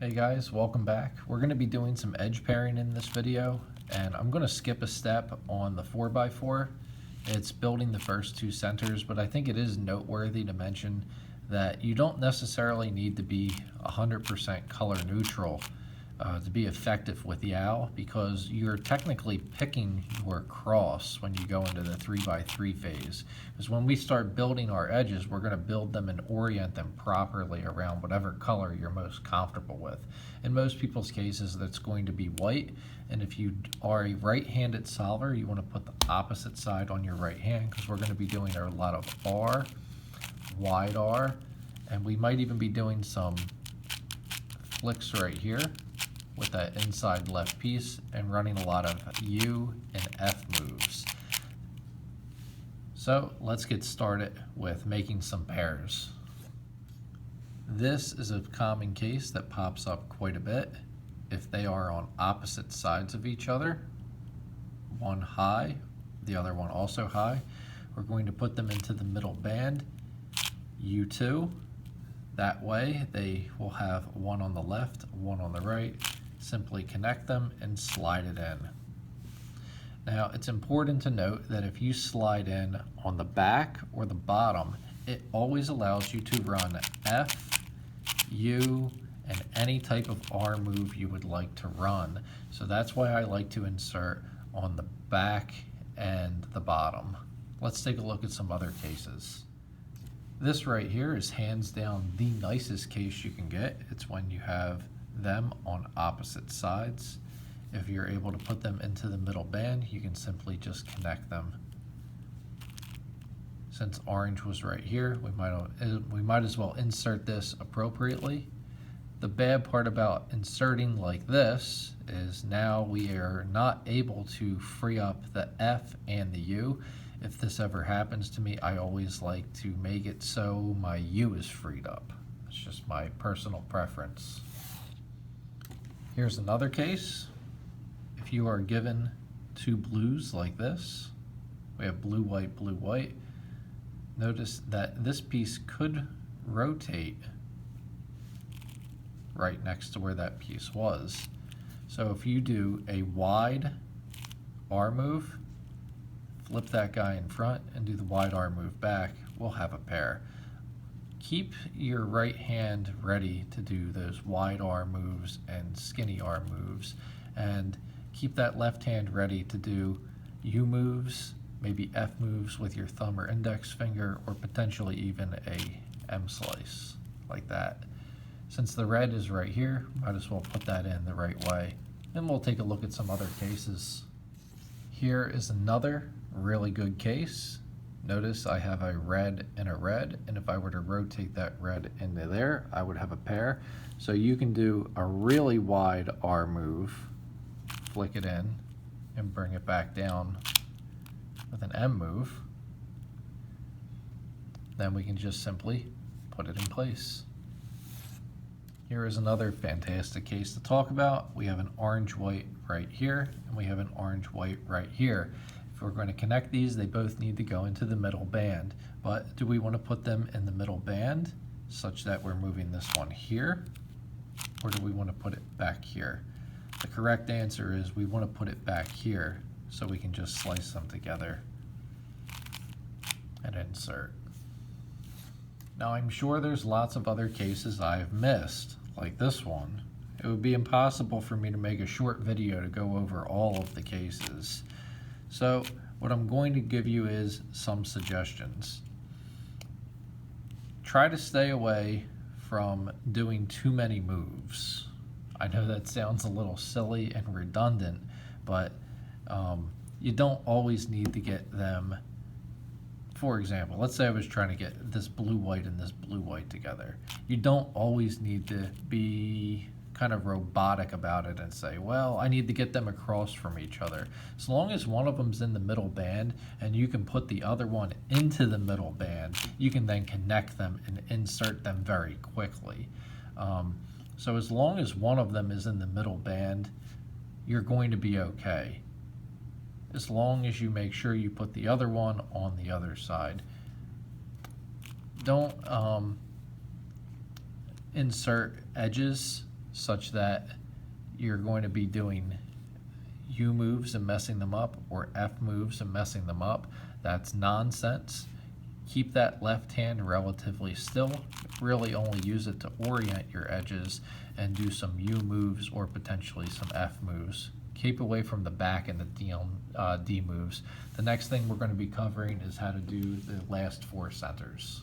Hey guys, welcome back. We're going to be doing some edge pairing in this video, and I'm going to skip a step on the 4x4. It's building the first two centers, but I think it is noteworthy to mention that you don't necessarily need to be 100% color neutral to be effective with Yau, because you're technically picking your cross when you go into the 3x3 phase. Because when we start building our edges, we're going to build them and orient them properly around whatever color you're most comfortable with. In most people's cases, that's going to be white, and if you are a right-handed solver, you want to put the opposite side on your right hand, because we're going to be doing a lot of R, wide R, and we might even be doing some flicks right here with that inside left piece and running a lot of U and F moves. So let's get started with making some pairs. This is a common case that pops up quite a bit if they are on opposite sides of each other, one high, the other one also high. We're going to put them into the middle band, U2. That way they will have one on the left, one on the right. Simply connect them and slide it in. Now, it's important to note that if you slide in on the back or the bottom, it always allows you to run F, U, and any type of R move you would like to run. So that's why I like to insert on the back and the bottom. Let's take a look at some other cases. This right here is hands down the nicest case you can get. It's when you have them on opposite sides. If you're able to put them into the middle band, you can simply just connect them. Since orange was right here, we might as well insert this appropriately. The bad part about inserting like this is now we are not able to free up the F and the U. If this ever happens to me, I always like to make it so my U is freed up. It's just my personal preference. Here's another case. If you are given two blues like this, we have blue, white, notice that this piece could rotate right next to where that piece was. So if you do a wide R move, flip that guy in front and do the wide R move back, we'll have a pair. Keep your right hand ready to do those wide R moves and skinny R moves, and keep that left hand ready to do U moves, maybe F moves with your thumb or index finger, or potentially even a M slice like that. Since the red is right here, might as well put that in the right way. And we'll take a look at some other cases. Here is another really good case. Notice I have a red, and if I were to rotate that red into there, I would have a pair. So you can do a really wide R move, flick it in, and bring it back down with an M move. Then we can just simply put it in place. Here is another fantastic case to talk about. We have an orange-white right here, and we have an orange-white right here. If we're going to connect these, they both need to go into the middle band. But do we want to put them in the middle band such that we're moving this one here, or do we want to put it back here? The correct answer is we want to put it back here so we can just slice them together and insert. Now, I'm sure there's lots of other cases I've missed, like this one. It would be impossible for me to make a short video to go over all of the cases. So what I'm going to give you is some suggestions. Try to stay away from doing too many moves. I know that sounds a little silly and redundant, but you don't always need to get them. For example, let's say I was trying to get this blue-white and this blue-white together. You don't always need to be kind of robotic about it and say, well, I need to get them across from each other. As long as one of them's in the middle band and you can put the other one into the middle band, you can then connect them and insert them very quickly. So as long as one of them is in the middle band, you're going to be okay. As long as you make sure you put the other one on the other side. Don't insert edges such that you're going to be doing U moves and messing them up, or F moves and messing them up. That's nonsense. Keep that left hand relatively still. Really only use it to orient your edges and do some U moves or potentially some F moves. Keep away from the back and the D moves. The next thing we're going to be covering is how to do the last 4 centers.